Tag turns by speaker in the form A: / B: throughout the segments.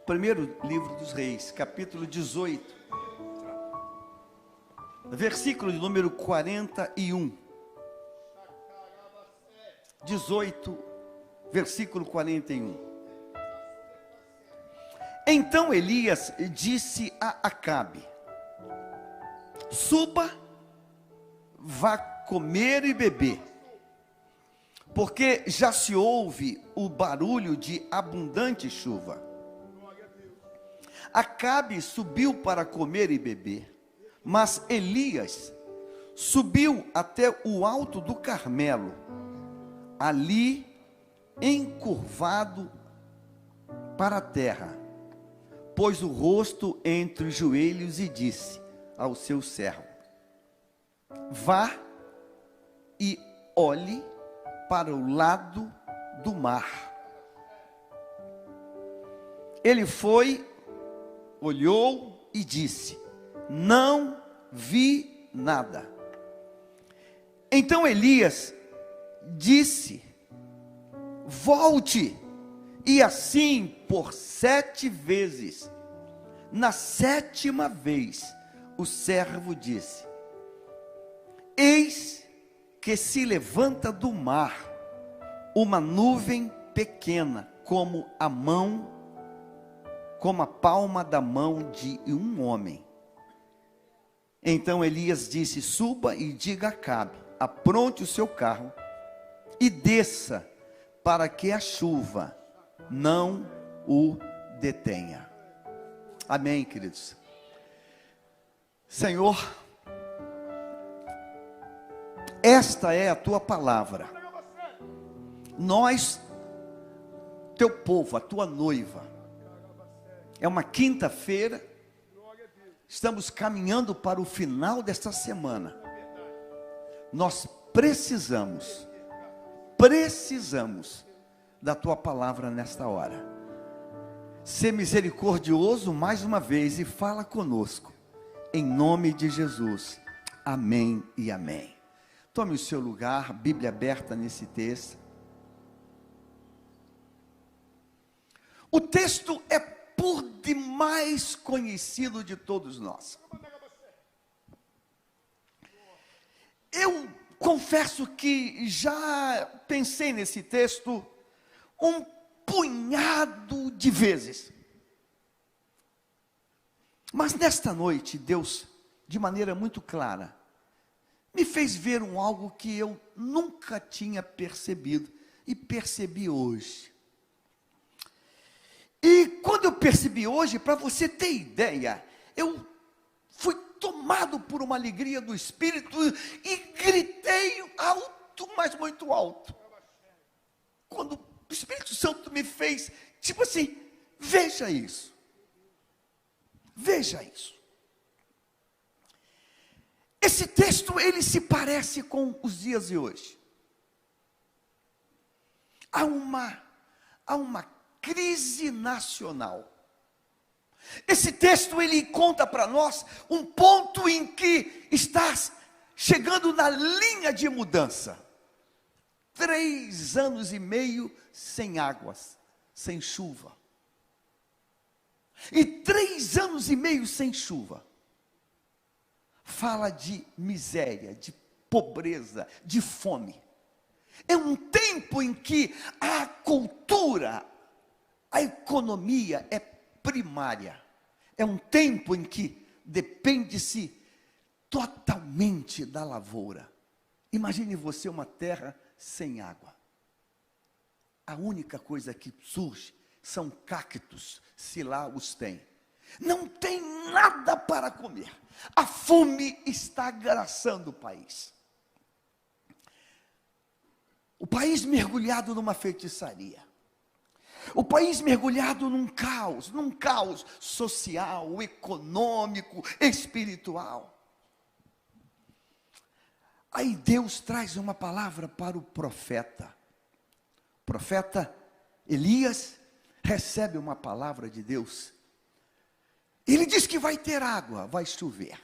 A: primeiro livro dos Reis, capítulo 18, versículo de número 41. 18, versículo 41. Então Elias disse a Acabe: suba, vá comer e beber, porque já se ouve o barulho de abundante chuva. Acabe subiu para comer e beber, mas Elias subiu até o alto do Carmelo, ali encurvado para a terra, pôs o rosto entre os joelhos e disse ao seu servo: vá e olhe para o lado do mar. Ele foi, olhou e disse: não vi nada. Então Elias disse: volte. E assim por 7 vezes. Na 7ª vez, o servo disse: eis que se levanta do mar uma nuvem pequena, como a palma da mão de um homem. Então Elias disse: suba e diga a Acabe: apronte o seu carro e desça, para que a chuva não o detenha. Amém, queridos. Senhor, esta é a tua palavra. Nós, teu povo, a tua noiva. É uma quinta-feira, estamos caminhando para o final desta semana. Nós precisamos da tua palavra nesta hora. Ser misericordioso mais uma vez e fala conosco, em nome de Jesus. Amém e amém. Tome o seu lugar, Bíblia aberta nesse texto. O texto é por demais conhecido de todos nós. Eu confesso que já pensei nesse texto um punhado de vezes. Mas nesta noite, Deus, de maneira muito clara, me fez ver algo que eu nunca tinha percebido, e percebi hoje. E quando eu percebi hoje, para você ter ideia, eu fui tomado por uma alegria do Espírito e gritei alto, mas muito alto. Quando o Espírito Santo me fez, tipo assim, veja isso. Veja isso. Esse texto, ele se parece com os dias de hoje. Há uma crise nacional. Esse texto, ele conta para nós um ponto em que está chegando na linha de mudança. 3 anos e meio sem águas, sem chuva. E 3 anos e meio sem chuva. Fala de miséria, de pobreza, de fome. É um tempo em que a cultura, a economia é primária. É um tempo em que depende-se totalmente da lavoura. Imagine você uma terra sem água. A única coisa que surge são cactos, se lá os tem. Não tem nada para comer. A fome está agraçando o país. O país mergulhado numa feitiçaria. O país mergulhado num caos social, econômico, espiritual. Aí Deus traz uma palavra para o profeta. O profeta Elias recebe uma palavra de Deus. Ele diz que vai ter água, vai chover.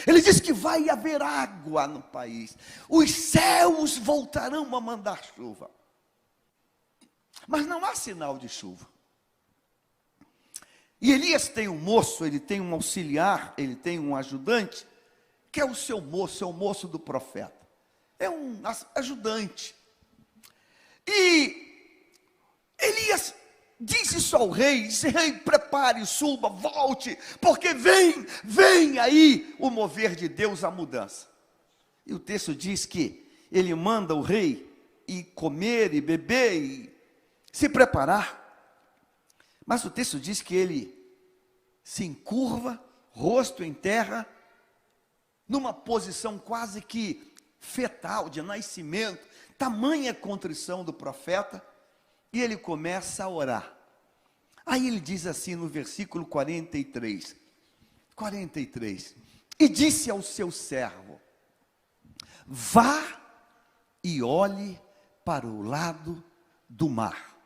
A: Ele diz que vai haver água no país. Os céus voltarão a mandar chuva. Mas não há sinal de chuva. E Elias tem um moço, ele tem um auxiliar, ele tem um ajudante, que é o seu moço, é o moço do profeta. É um ajudante. E Elias disse isso ao rei, disse: rei, prepare, suba, volte, porque vem aí o mover de Deus, a mudança. E o texto diz que ele manda o rei ir comer e beber e se preparar. Mas o texto diz que ele se encurva, rosto em terra, numa posição quase que fetal, de nascimento, tamanha contrição do profeta, e ele começa a orar. Aí ele diz assim no versículo 43, e disse ao seu servo: vá e olhe para o lado do mar.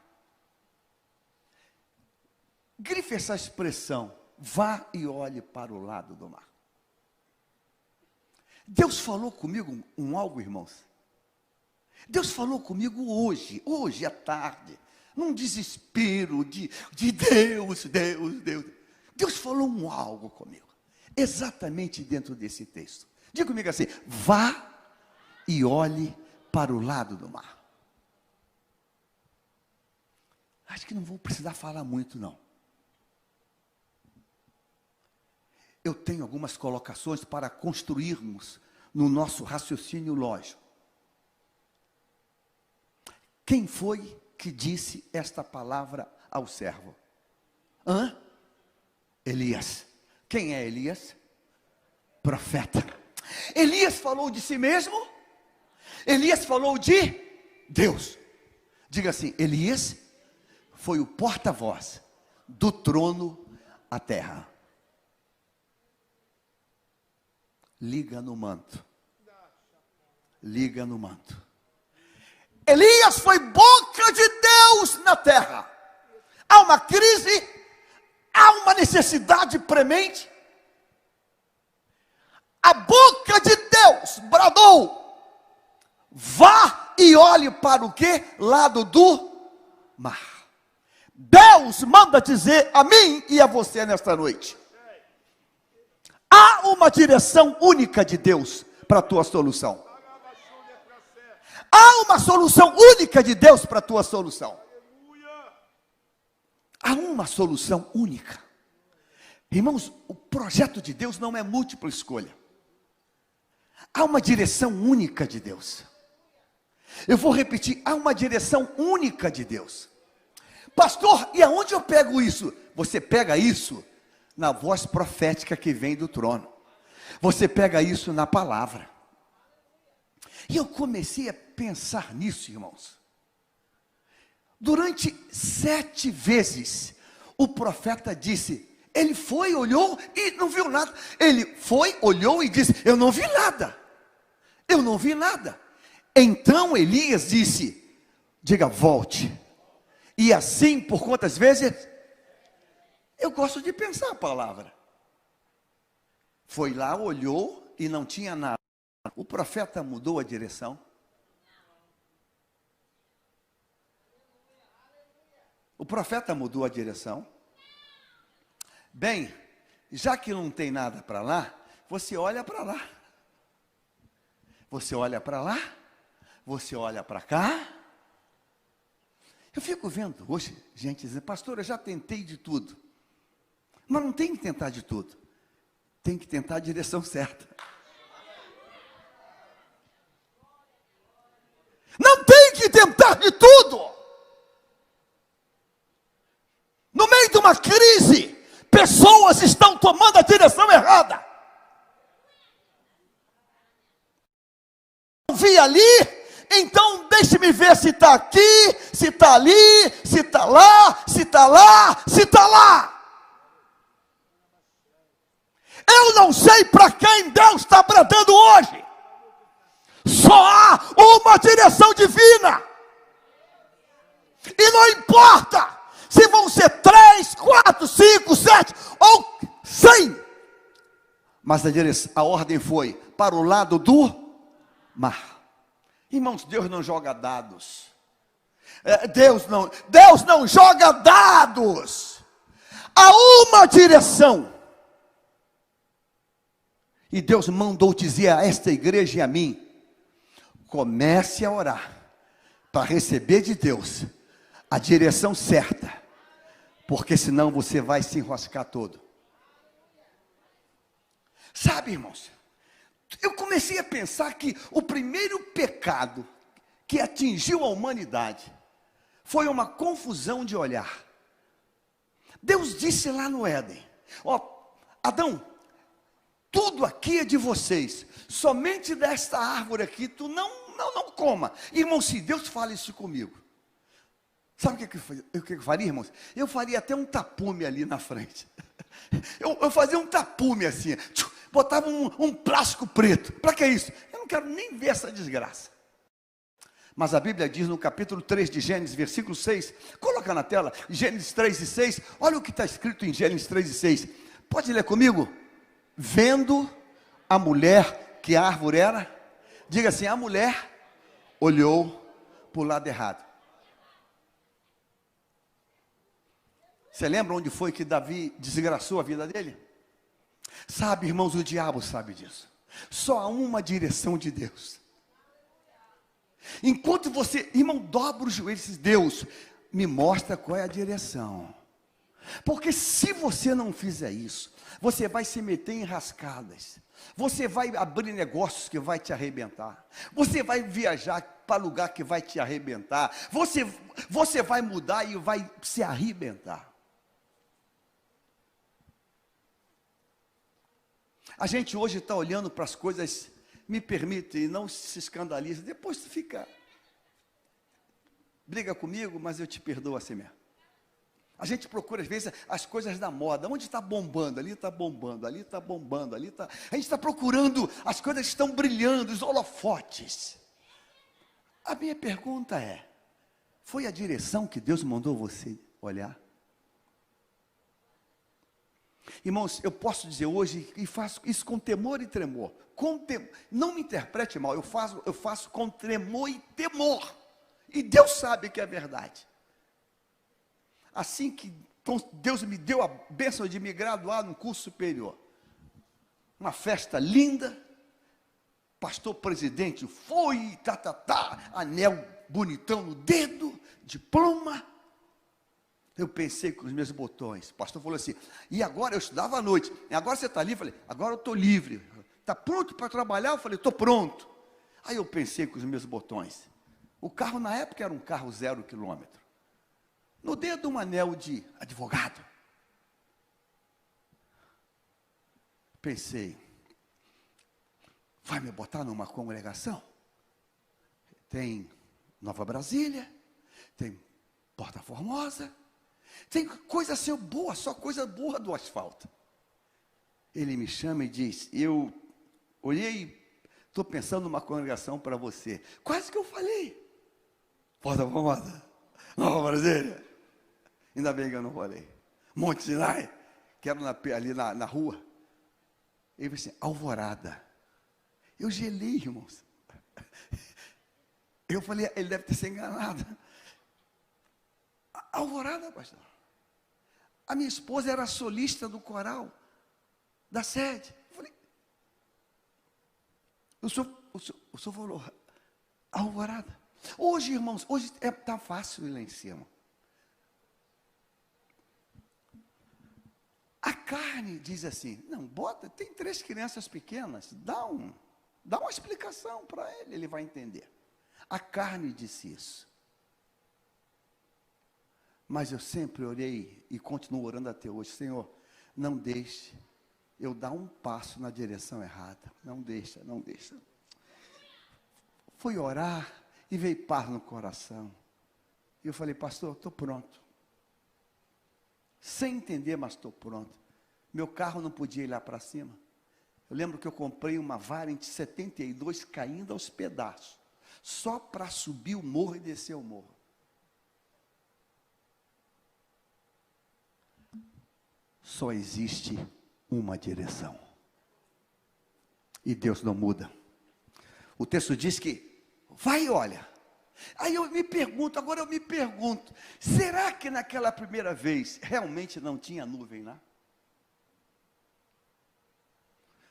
A: Grife essa expressão, vá e olhe para o lado do mar. Deus falou comigo algo, irmãos. Deus falou comigo hoje à tarde, num desespero de Deus. Deus falou algo comigo, exatamente dentro desse texto. Diga comigo assim: vá e olhe para o lado do mar. Acho que não vou precisar falar muito, não. Eu tenho algumas colocações para construirmos no nosso raciocínio lógico. Quem foi que disse esta palavra ao servo? Elias. Quem é Elias? Profeta. Elias falou de si mesmo? Elias falou de Deus. Diga assim: Elias foi o porta-voz do trono à terra. Liga no manto. Liga no manto. Elias foi boca de Deus na terra. Há uma crise, há uma necessidade premente. A boca de Deus bradou: vá e olhe para o quê? Lado do mar. Deus manda dizer a mim e a você nesta noite: há uma direção única de Deus para a tua solução. Há uma solução única de Deus para a tua solução. Há uma solução única. Irmãos, o projeto de Deus não é múltipla escolha. Há uma direção única de Deus. Eu vou repetir: há uma direção única de Deus. Pastor, e aonde eu pego isso? Você pega isso na voz profética que vem do trono. Você pega isso na palavra. E eu comecei a pensar nisso, irmãos. Durante 7 vezes, o profeta disse, ele foi, olhou e não viu nada. Ele foi, olhou e disse: eu não vi nada. Eu não vi nada. Então Elias disse: diga, volte. E assim, por quantas vezes? Eu gosto de pensar a palavra. Foi lá, olhou e não tinha nada. O profeta mudou a direção. O profeta mudou a direção. Bem, já que não tem nada para lá, você olha para lá. Você olha para lá. Você olha para cá. Eu fico vendo hoje gente dizendo: pastor, eu já tentei de tudo. Mas não tem que tentar de tudo. Tem que tentar a direção certa. Não tem que tentar de tudo. No meio de uma crise, pessoas estão tomando a direção errada. Eu vi ali, então deixe-me ver se está aqui, se está ali, se está lá, se está lá, se está lá. Eu não sei para quem Deus está bradando hoje. Só há uma direção divina. E não importa se vão ser 3, 4, 5, 7 ou 100. Mas a ordem foi para o lado do mar. Irmãos, Deus não joga dados. Deus não joga dados. há uma direção. E Deus mandou dizer a esta igreja e a mim: comece a orar para receber de Deus a direção certa, porque senão você vai se enroscar todo. Sabe, irmãos, eu comecei a pensar que o primeiro pecado que atingiu a humanidade foi uma confusão de olhar. Deus disse lá no Éden: ó, Adão, tudo aqui é de vocês, somente desta árvore aqui tu não coma. Irmão, se Deus fala isso comigo, sabe o que eu faria, irmãos? Eu faria até um tapume ali na frente. Eu fazia um tapume assim, botava um plástico preto. Para que isso? Eu não quero nem ver essa desgraça. Mas a Bíblia diz no capítulo 3 de Gênesis, versículo 6, coloca na tela, Gênesis 3 e 6, olha o que está escrito em Gênesis 3 e 6. Pode ler comigo? Vendo a mulher que a árvore era, diga assim: a mulher olhou para o lado errado. Você lembra onde foi que Davi desgraçou a vida dele? Sabe, irmãos, o diabo sabe disso. Só há uma direção de Deus. Enquanto você, irmão, dobra os joelhos e diz: Deus, me mostra qual é a direção. Porque se você não fizer isso, você vai se meter em rascadas. Você vai abrir negócios que vai te arrebentar. Você vai viajar para lugar que vai te arrebentar. Você vai mudar e vai se arrebentar. A gente hoje está olhando para as coisas, me permite, e não se escandalize, depois tu fica, briga comigo, mas eu te perdoo assim mesmo. A gente procura às vezes as coisas da moda, onde está bombando, ali está bombando, ali está bombando, ali está, a gente está procurando as coisas que estão brilhando, os holofotes. A minha pergunta é: foi a direção que Deus mandou você olhar? Irmãos, eu posso dizer hoje, e faço isso com temor e tremor, não me interprete mal, eu faço com tremor e temor, e Deus sabe que é verdade. Assim que Deus me deu a bênção de me graduar num curso superior, uma festa linda, pastor presidente foi, anel bonitão no dedo, diploma. Eu pensei com os meus botões. O pastor falou assim: e agora? Eu estudava à noite, e agora você está livre? Eu falei: agora eu estou livre. Está pronto para trabalhar? Eu falei: estou pronto. Aí eu pensei com os meus botões. O carro na época era um carro 0 quilômetro. No dedo um anel de advogado. Pensei: vai me botar numa congregação? Tem Nova Brasília, tem Porta Formosa, tem coisa assim boa, só coisa boa do asfalto. Ele me chama e diz: eu olhei, estou pensando numa congregação para você. Quase que eu falei: Porta Formosa, Nova Brasília. Ainda bem que eu não falei. Monte Sinai, que era ali na rua. Ele disse assim: Alvorada. Eu gelei, irmãos. Eu falei: ele deve ter se enganado. Alvorada, pastor. A minha esposa era solista do coral da sede. Eu falei: o senhor falou Alvorada. Hoje, irmãos, hoje está fácil ir lá em cima. A carne diz assim: não, bota, tem 3 crianças pequenas, dá uma explicação para ele vai entender. A carne disse isso. Mas eu sempre orei e continuo orando até hoje: Senhor, não deixe eu dar um passo na direção errada. Não deixa, não deixa. Fui orar e veio paz no coração. E eu falei: pastor, estou pronto. Sem entender, mas estou pronto. Meu carro não podia ir lá para cima. Eu lembro que eu comprei uma Variant 72 caindo aos pedaços, só para subir o morro e descer o morro. Só existe uma direção. E Deus não muda. O texto diz que vai e olha. Aí agora eu me pergunto, será que naquela primeira vez realmente não tinha nuvem lá?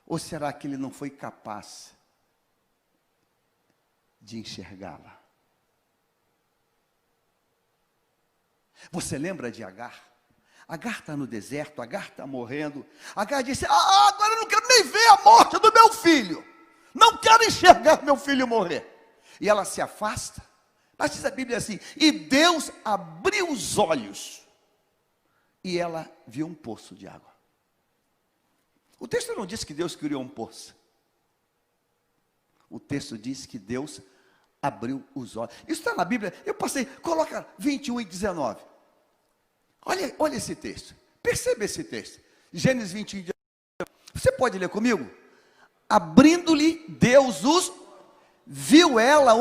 A: Ou será que ele não foi capaz de enxergá-la? Você lembra de Agar? Agar está no deserto, Agar está morrendo. Agar disse: agora eu não quero nem ver a morte do meu filho. Não quero enxergar meu filho morrer. E ela se afasta. Mas diz a Bíblia assim: e Deus abriu os olhos, e ela viu um poço de água. O texto não diz que Deus criou um poço. O texto diz que Deus abriu os olhos. Isso está na Bíblia. Eu passei, coloca 21 e 19. Olha esse texto. Perceba esse texto. Gênesis 21 e 19. Você pode ler comigo? Abrindo-lhe Deus viu ela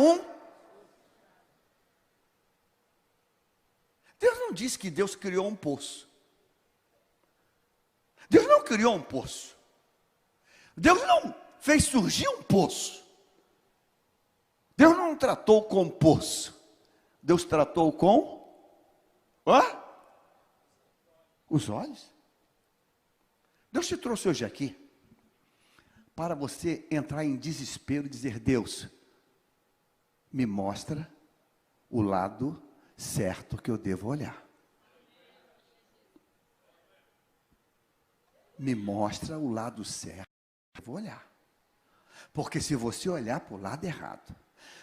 A: Deus não disse que Deus criou um poço. Deus não criou um poço. Deus não fez surgir um poço. Deus não tratou com um poço. Deus tratou com os olhos. Deus te trouxe hoje aqui para você entrar em desespero e dizer: Deus, me mostra o lado certo que eu devo olhar. Me mostra o lado certo que eu devo olhar. Porque se você olhar para o lado errado,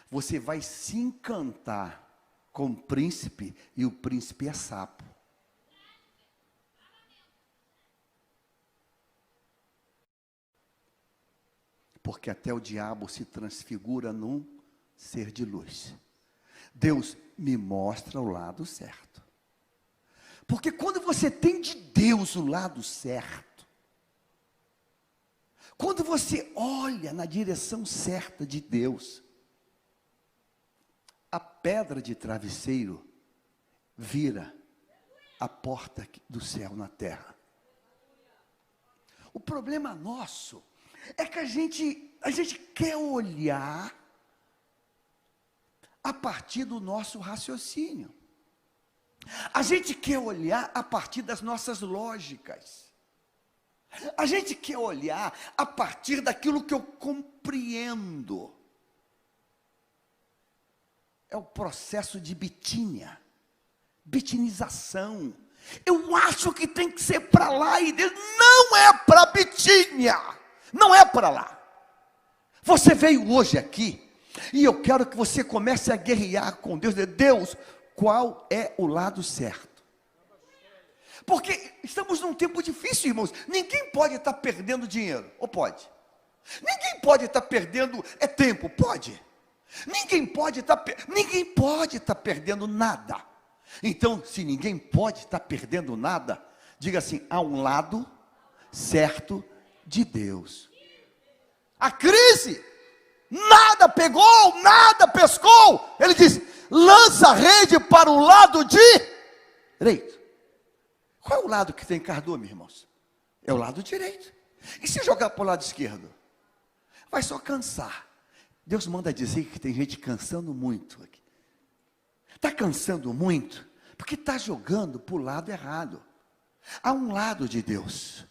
A: você vai se encantar com o príncipe, e o príncipe é sapo. Porque até o diabo se transfigura num ser de luz. Deus me mostra o lado certo. Porque quando você tem de Deus o lado certo, quando você olha na direção certa de Deus, a pedra de travesseiro vira a porta do céu na terra. O problema nosso é que a gente quer olhar a partir do nosso raciocínio. A gente quer olhar a partir das nossas lógicas. A gente quer olhar a partir daquilo que eu compreendo. É o processo de bitinização. Eu acho que tem que ser para lá, e Deus não é para Bitínia. Não é para lá. Você veio hoje aqui, e eu quero que você comece a guerrear com Deus. Deus, qual é o lado certo? Porque estamos num tempo difícil, irmãos. Ninguém pode estar perdendo dinheiro, ou pode? Ninguém pode estar perdendo tempo, pode? Ninguém pode estar perdendo nada. Então, se ninguém pode estar perdendo nada, diga assim: há um lado certo de Deus. A crise, nada pegou, nada pescou. Ele diz: lança a rede para o lado direito. Qual é o lado que tem cardume, irmãos? É o lado direito. E se jogar para o lado esquerdo? Vai só cansar. Deus manda dizer que tem gente cansando muito aqui. Está cansando muito porque está jogando para o lado errado. Há um lado de Deus.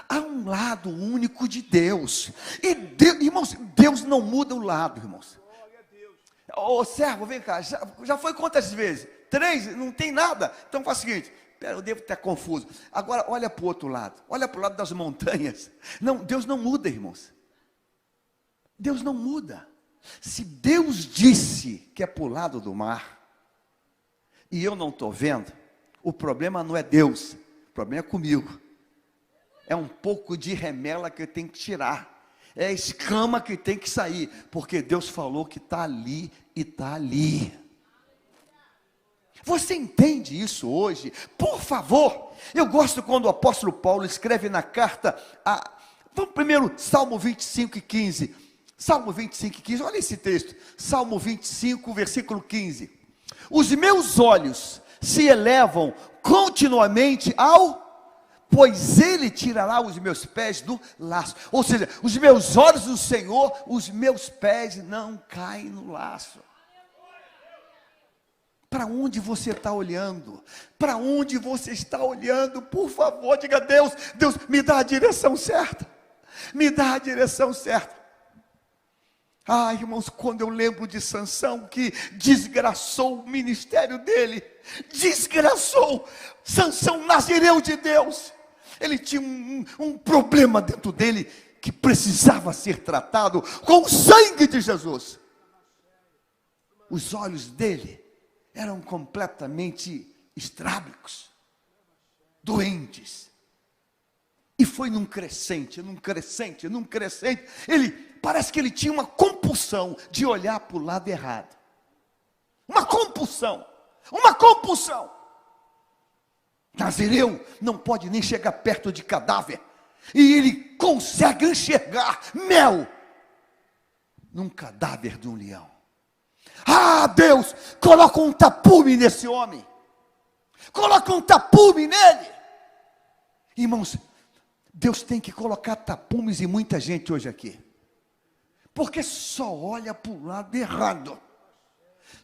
A: Há um lado único de Deus. E Deus, irmãos, Deus não muda o lado, irmãos. Ô servo, vem cá, já foi quantas vezes? 3? Não tem nada? Então faz o seguinte: eu devo estar confuso. Agora olha para o outro lado. Olha para o lado das montanhas. Não, Deus não muda, irmãos. Deus não muda. Se Deus disse que é para o lado do mar, e eu não estou vendo, o problema não é Deus, o problema é comigo. É um pouco de remela que eu tenho que tirar, é a escama que tem que sair, porque Deus falou que está ali e está ali. Você entende isso hoje? Por favor, eu gosto quando o apóstolo Paulo escreve na carta, vamos primeiro, Salmo 25 e 15, Salmo 25 e 15, olha esse texto, Salmo 25, versículo 15, os meus olhos se elevam continuamente pois ele tirará os meus pés do laço, ou seja, os meus olhos do Senhor, os meus pés não caem no laço. Para onde você está olhando? Para onde você está olhando? Por favor, diga: Deus, Deus, me dá a direção certa. Me dá a direção certa. Ah, irmãos, quando eu lembro de Sansão, que desgraçou o ministério dele, desgraçou. Sansão, nazireu de Deus, ele tinha um problema dentro dele, que precisava ser tratado com o sangue de Jesus. Os olhos dele eram completamente estrábicos, doentes. E foi num crescente, parece que ele tinha uma compulsão de olhar para o lado errado. Uma compulsão. Nazireu não pode nem chegar perto de cadáver. E ele consegue enxergar mel num cadáver de um leão. Ah, Deus, coloca um tapume nesse homem. Coloca um tapume nele. Irmãos, Deus tem que colocar tapumes em muita gente hoje aqui. Porque só olha para o lado errado.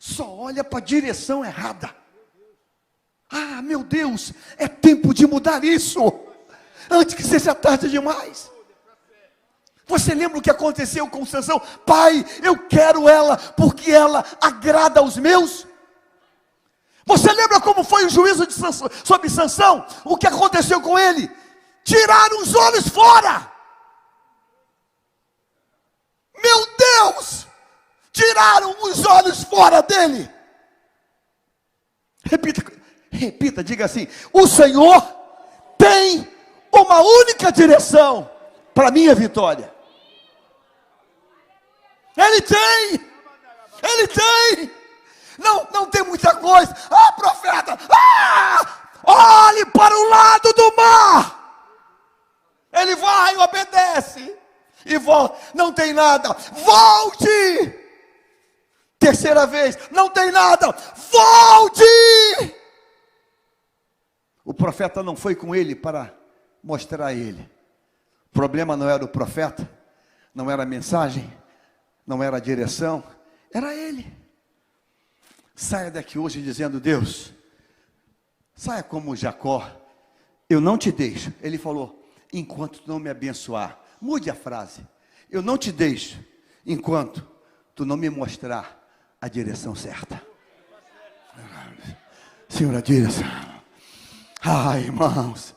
A: Só olha para a direção errada. Ah, meu Deus, é tempo de mudar isso. Antes que seja tarde demais. Você lembra o que aconteceu com Sansão? Pai, eu quero ela, porque ela agrada aos meus. Você lembra como foi o juízo de Sansão, sobre Sansão? O que aconteceu com ele? Tiraram os olhos fora. Meu Deus! Tiraram os olhos fora dele. Repita, diga assim: o Senhor tem uma única direção para a minha vitória. Ele tem. Não tem muita coisa. Ah, profeta, olhe para o lado do mar. Ele vai, obedece e volta. Não tem nada. Volte. Terceira vez, não tem nada. Volte. O profeta não foi com ele para mostrar a ele. O problema não era o profeta, não era a mensagem, não era a direção, era ele. Saia daqui hoje dizendo: Deus, saia como Jacó, eu não te deixo. Ele falou: enquanto tu não me abençoar. Mude a frase: eu não te deixo enquanto tu não me mostrar a direção certa. Senhor, a direção. Irmãos.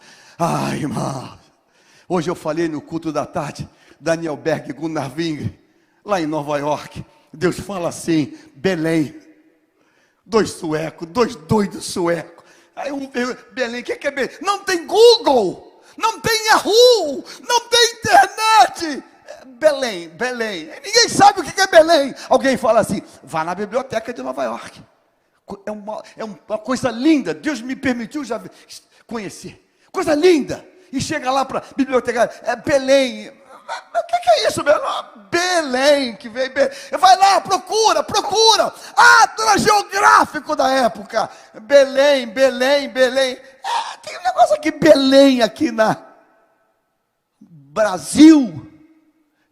A: Hoje eu falei no culto da tarde, Daniel Berg e Gunnar Wingre, lá em Nova York. Deus fala assim: Belém. Dois doidos suecos. Aí Belém, o que é Belém? Não tem Google, não tem Yahoo, não tem internet. Belém. Ninguém sabe o que é Belém. Alguém fala assim: vá na biblioteca de Nova York. É uma coisa linda. Deus me permitiu já conhecer. Coisa linda. E chega lá para a biblioteca, Belém. O que é isso, Belém, que veio. Vai lá, procura. Atlas geográfico da época. Belém. Tem um negócio aqui, Belém, aqui na Brasil.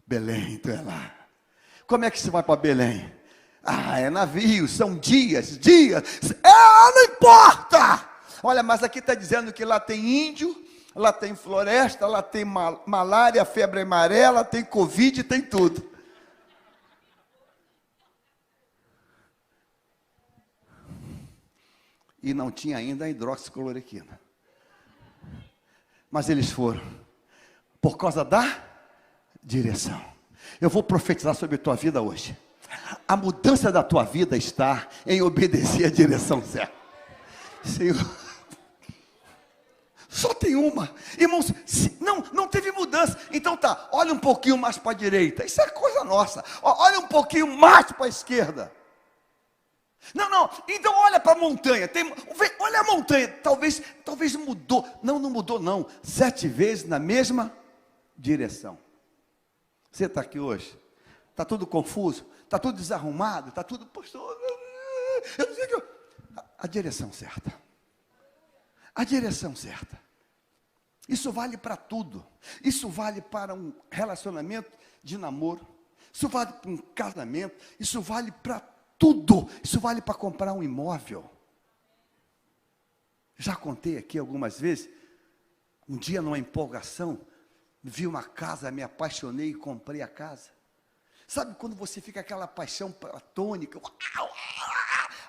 A: Belém, então é lá. Como é que você vai para Belém? É navio, são dias. Não importa. Olha, mas aqui está dizendo que lá tem índio, lá tem floresta, lá tem malária, febre amarela, tem Covid, tem tudo. E não tinha ainda a hidroxicloroquina. Mas eles foram, por causa da direção. Eu vou profetizar sobre a tua vida hoje. A mudança da tua vida está em obedecer a direção certa. Senhor, só tem uma. Irmãos, não teve mudança. Então tá, olha um pouquinho mais para a direita. Isso é coisa nossa. Olha um pouquinho mais para a esquerda. Não, então olha para a montanha. Olha a montanha. Talvez mudou. Não mudou não. 7 vezes na mesma direção. Você está aqui hoje? Está tudo confuso? Está tudo desarrumado? Está tudo... Eu não sei que... A direção certa. A direção certa. Isso vale para tudo. Isso vale para um relacionamento de namoro. Isso vale para um casamento. Isso vale para tudo. Isso vale para comprar um imóvel. Já contei aqui algumas vezes. Um dia, numa empolgação, vi uma casa, me apaixonei e comprei a casa. Sabe quando você fica aquela paixão platônica?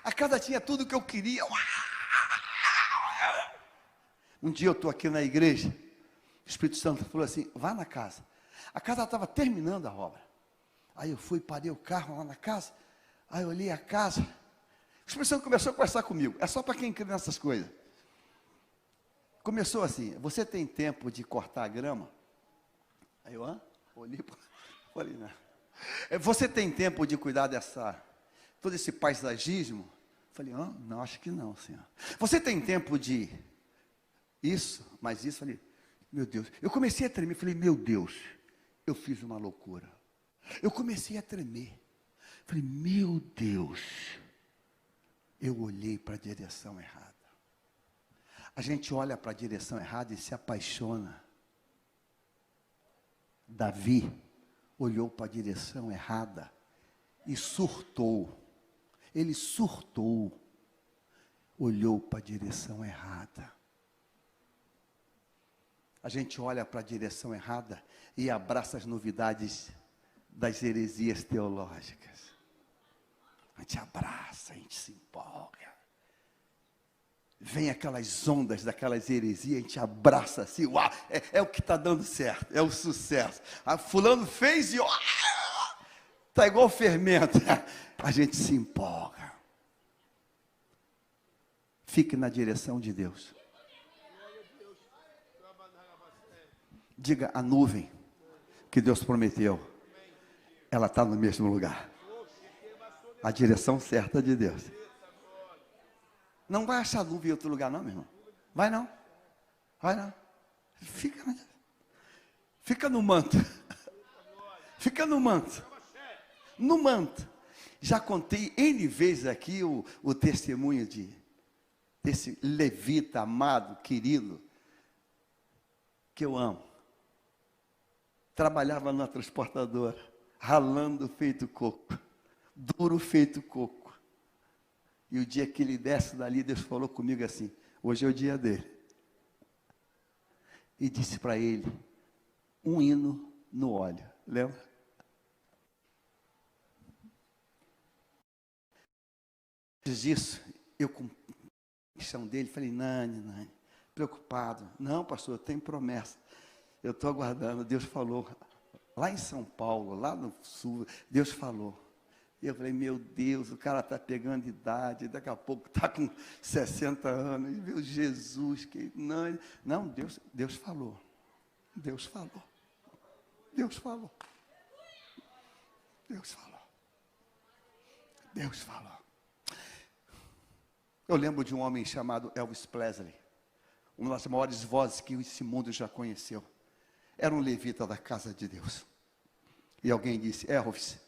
A: A casa tinha tudo que eu queria. Um dia eu estou aqui na igreja, o Espírito Santo falou assim, vá na casa. A casa estava terminando a obra. Aí eu fui, parei o carro lá na casa, aí eu olhei a casa. O Espírito Santo começou a conversar comigo. É só para quem crê nessas coisas. Começou assim, você tem tempo de cortar a grama? Aí eu, olhei, falei, não. Você tem tempo de cuidar todo esse paisagismo? Falei, não, acho que não, Senhor. Você tem tempo de isso, mas isso? Falei, meu Deus. Eu comecei a tremer, falei, meu Deus, eu fiz uma loucura. Eu comecei a tremer. Falei, meu Deus, eu olhei para a direção errada. A gente olha para a direção errada e se apaixona. Davi olhou para a direção errada e surtou. Ele surtou. Olhou para a direção errada. A gente olha para a direção errada e abraça as novidades das heresias teológicas. A gente abraça, a gente se empolga. Vem aquelas ondas daquelas heresias, a gente abraça assim, uau, é o que está dando certo, é o sucesso. Fulano fez e está igual fermento. A gente se empolga. Fique na direção de Deus. Diga, a nuvem que Deus prometeu, ela está no mesmo lugar. A direção certa de Deus. Não vai achar nuvem em outro lugar não, meu irmão. Vai não. Vai não. Fica no manto. Fica no manto. No manto. Já contei N vezes aqui o testemunho desse levita amado, querido, que eu amo. Trabalhava na transportadora, ralando feito coco, duro feito coco. E o dia que ele desce dali, Deus falou comigo assim, hoje é o dia dele. E disse para ele, um hino no óleo, lembra? Antes disso, eu com a questão dele, falei, Nani, preocupado. Não, pastor, eu tenho promessa. Eu estou aguardando, Deus falou. Lá em São Paulo, lá no sul, Deus falou. E eu falei, meu Deus, o cara está pegando idade, daqui a pouco está com 60 anos. Meu Jesus, que não, Deus falou. Deus falou. Deus falou. Deus falou. Deus falou. Eu lembro de um homem chamado Elvis Presley, uma das maiores vozes que esse mundo já conheceu. Era um levita da casa de Deus. E alguém disse, Elvis,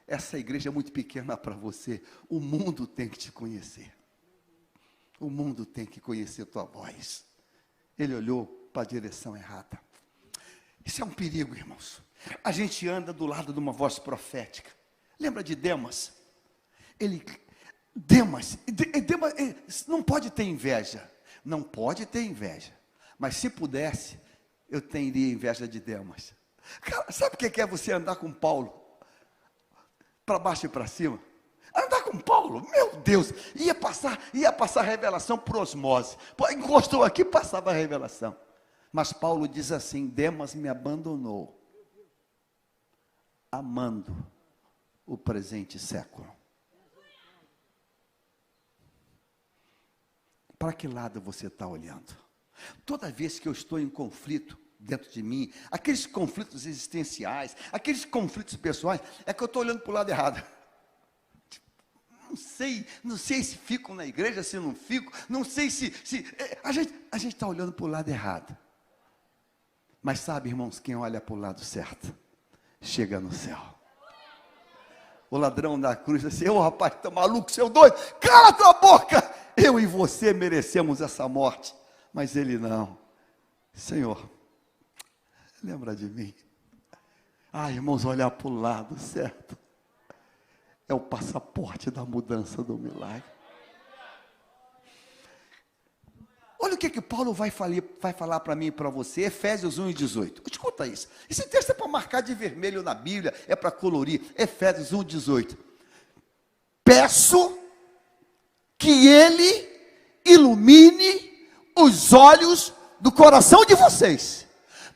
A: essa igreja é muito pequena para você. O mundo tem que te conhecer. O mundo tem que conhecer tua voz. Ele olhou para a direção errada. Isso é um perigo, irmãos. A gente anda do lado de uma voz profética. Lembra de Demas? Demas não pode ter inveja. Não pode ter inveja. Mas se pudesse, eu teria inveja de Demas. Cara, sabe o que é você andar com Paulo? Para baixo e para cima. Andar com Paulo, meu Deus, ia passar revelação por osmose. Encostou aqui, passava a revelação. Mas Paulo diz assim, Demas me abandonou, amando o presente século. Para que lado você está olhando? Toda vez que eu estou em conflito dentro de mim, aqueles conflitos existenciais, aqueles conflitos pessoais, é que eu estou olhando para o lado errado. Não sei se fico na igreja, se não fico, não sei se a gente está olhando para o lado errado. Mas sabe, irmãos, quem olha para o lado certo, chega no céu. O ladrão da cruz disse, rapaz, está maluco, seu doido, cala tua boca, eu e você merecemos essa morte, mas ele não. Senhor, lembra de mim. Irmãos, olhar para o lado certo é o passaporte da mudança do milagre. Olha o que Paulo vai falar para mim e para você, Efésios 1:18. Escuta isso. Esse texto é para marcar de vermelho na Bíblia, é para colorir. Efésios 1:18. Peço que ele ilumine os olhos do coração de vocês,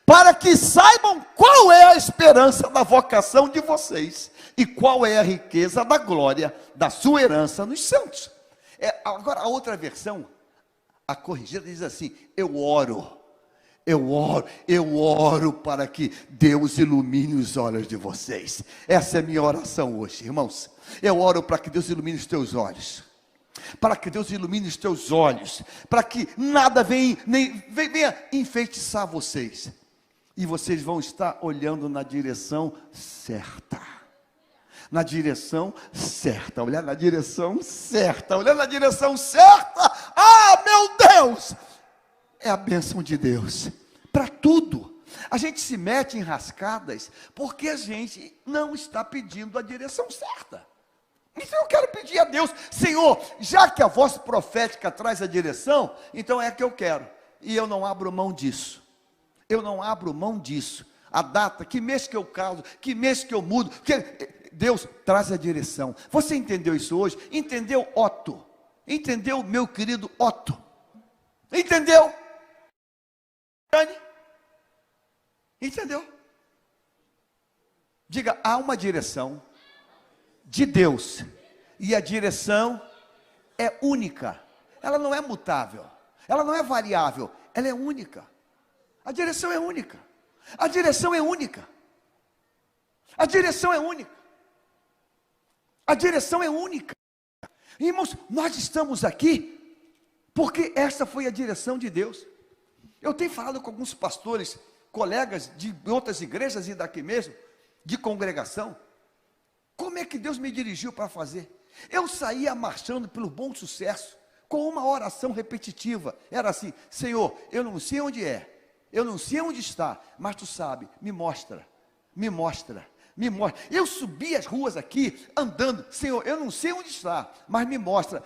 A: para que saibam qual é a esperança da vocação de vocês, e qual é a riqueza da glória da sua herança nos santos. Agora, a outra versão, a corrigida, diz assim: eu oro para que Deus ilumine os olhos de vocês. Essa é a minha oração hoje, irmãos. Eu oro para que Deus ilumine os teus olhos, para que Deus ilumine os teus olhos, para que nada venha enfeitiçar vocês, e vocês vão estar olhando na direção certa. Na direção certa, olhar na direção certa, olhar na direção certa. Ah, meu Deus! É a bênção de Deus para tudo. A gente se mete em rascadas porque a gente não está pedindo a direção certa. Então eu quero pedir a Deus: Senhor, já que a voz profética traz a direção, então é que eu quero, e eu não abro mão disso. Eu não abro mão disso. A data, que mês que eu caso, que mês que eu mudo, Deus traz a direção. Você entendeu isso hoje? Entendeu, Otto? Entendeu, meu querido Otto? Entendeu? Entendeu? Diga: há uma direção de Deus, e a direção é única. Ela não é mutável, ela não é variável, ela é única. A direção é única. A direção é única. A direção é única. A direção é única. Irmãos, nós estamos aqui porque essa foi a direção de Deus. Eu tenho falado com alguns pastores, colegas de outras igrejas e daqui mesmo, de congregação, como é que Deus me dirigiu para fazer. Eu saía marchando pelo bom sucesso, com uma oração repetitiva. Era assim: Senhor, eu não sei onde é, eu não sei onde está, mas Tu sabe, me mostra, me mostra, me mostra. Eu subi as ruas aqui, andando: Senhor, eu não sei onde está, mas me mostra.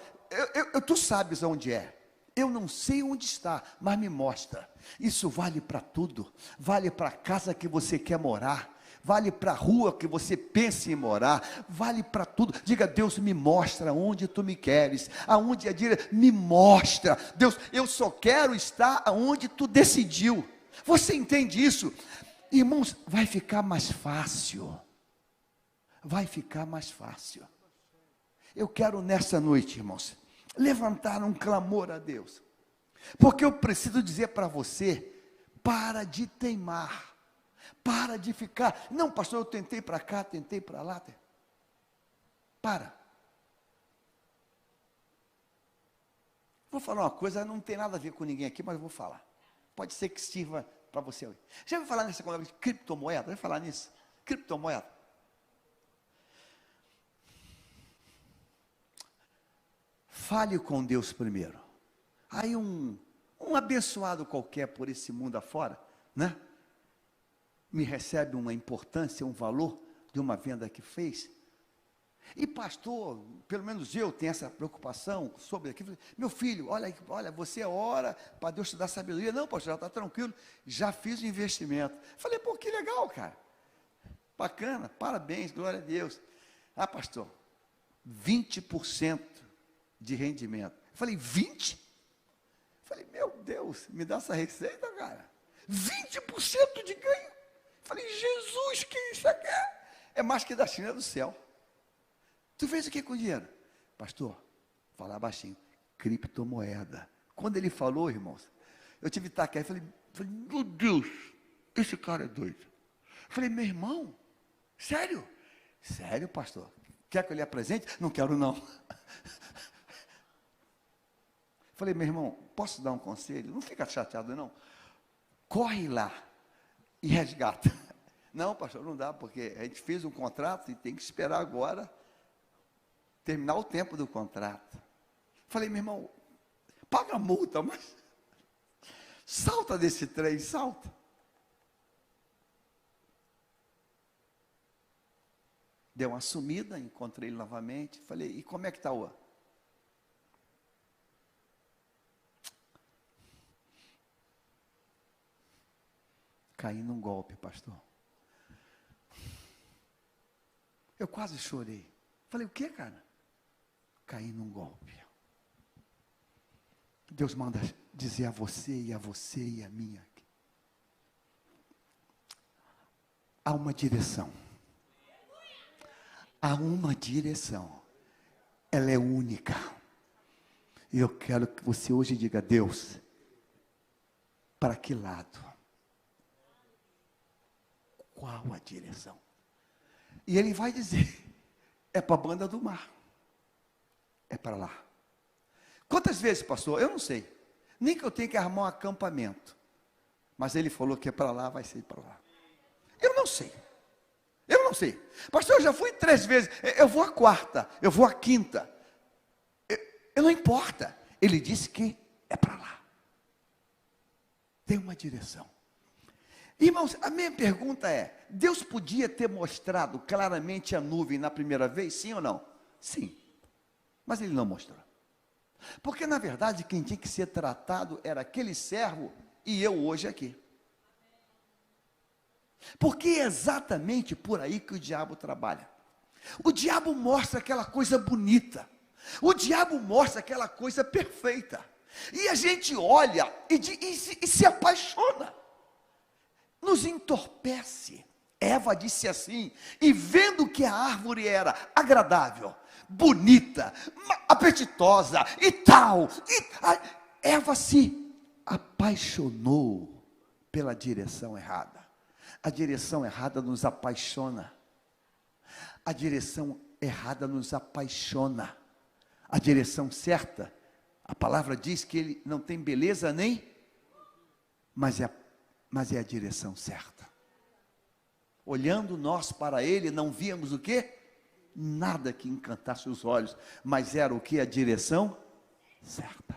A: Tu sabes onde é. Eu não sei onde está, mas me mostra. Isso vale para tudo. Vale para a casa que você quer morar, vale para a rua que você pensa em morar, vale para tudo. Diga: Deus, me mostra onde Tu me queres, aonde a direção, me mostra. Deus, eu só quero estar aonde Tu decidiu. Você entende isso? Irmãos, vai ficar mais fácil. Vai ficar mais fácil. Eu quero nessa noite, irmãos, levantar um clamor a Deus, porque eu preciso dizer para você: para de teimar, para de ficar, não, pastor, eu tentei para cá, tentei para lá. Para. Vou falar uma coisa, não tem nada a ver com ninguém aqui, mas eu vou falar. Pode ser que sirva para você hoje. Já ouviu falar nessa coisa de criptomoeda? Vai falar nisso? Criptomoeda. Fale com Deus primeiro. Aí um abençoado qualquer por esse mundo afora, né? Me recebe uma importância, um valor de uma venda que fez. E pastor, pelo menos eu tenho essa preocupação sobre aquilo. Meu filho, olha, você ora para Deus te dar sabedoria. Não, pastor, já está tranquilo, já fiz o investimento. Falei: pô, que legal, cara. Bacana, parabéns, glória a Deus. Ah, pastor, 20% de rendimento. Falei: 20%? Falei: meu Deus, me dá essa receita, cara. 20% de ganho. Falei: Jesus, que isso aqui é mais que da China do céu. Tu fez o que com o dinheiro? Pastor, falar baixinho, criptomoeda. Quando ele falou, irmãos, eu tive taquete, falei: meu Deus, esse cara é doido. Falei: meu irmão, sério? Sério, pastor? Quer que eu lhe apresente? Não quero, não. Falei: meu irmão, posso dar um conselho? Não fica chateado, não. Corre lá e resgata. Não, pastor, não dá, porque a gente fez um contrato e tem que esperar agora terminar o tempo do contrato. Falei: meu irmão, paga a multa, mas salta desse trem, salta. Deu uma sumida, encontrei ele novamente. Falei: e como é que está o... Caí num golpe, pastor. Eu quase chorei. Falei, o que, cara? Caí num golpe. Deus manda dizer a você e a mim. Há uma direção. Há uma direção. Ela é única. E eu quero que você hoje diga, Deus, para que lado? Qual a direção? E ele vai dizer, é para a banda do mar. É para lá. Quantas vezes, pastor? Eu não sei. Nem que eu tenha que armar um acampamento. Mas ele falou que é para lá, vai ser para lá. Eu não sei. Eu não sei. Pastor, eu já fui 3 vezes. Eu vou a 4ª. Eu vou a 5ª. Eu não importa. Ele disse que é para lá. Tem uma direção. Irmãos, a minha pergunta é, Deus podia ter mostrado claramente a nuvem na primeira vez, sim ou não? Sim. Mas ele não mostrou. Porque na verdade quem tinha que ser tratado era aquele servo e eu hoje aqui. Porque é exatamente por aí que o diabo trabalha. O diabo mostra aquela coisa bonita. O diabo mostra aquela coisa perfeita. E a gente olha e se apaixona. Nos entorpece. Eva disse assim, e vendo que a árvore era agradável, bonita, apetitosa e tal, Eva se apaixonou pela direção errada. A direção errada nos apaixona. A direção errada nos apaixona. A direção certa, a palavra diz que ele não tem beleza nem, mas é a direção certa. Olhando nós para ele, não víamos o quê? Nada que encantasse os olhos, mas era o que? A direção certa.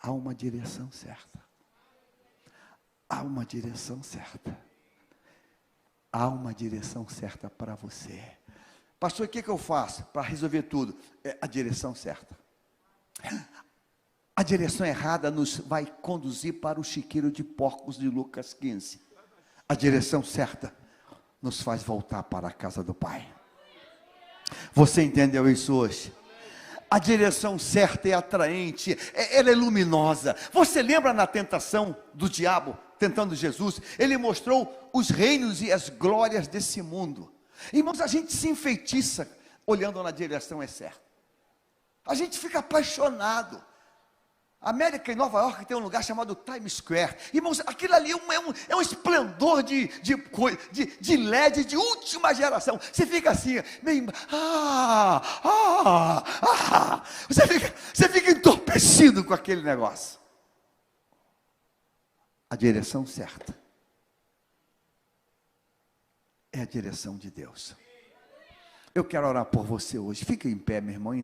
A: Há uma direção certa. Há uma direção certa. Há uma direção certa para você. Pastor, o que eu faço para resolver tudo? É a direção certa. A direção errada nos vai conduzir para o chiqueiro de porcos de Lucas 15. A direção certa nos faz voltar para a casa do Pai. Você entendeu isso hoje? A direção certa é atraente, ela é luminosa. Você lembra na tentação do diabo, tentando Jesus? Ele mostrou os reinos e as glórias desse mundo. Irmãos, a gente se enfeitiça olhando na direção certa. A gente fica apaixonado. América, em Nova York, tem um lugar chamado Times Square. Irmãos, aquilo ali é um esplendor de LED de última geração. Você fica assim, meio, você fica entorpecido com aquele negócio. A direção certa é a direção de Deus. Eu quero orar por você hoje. Fica em pé, meu irmão.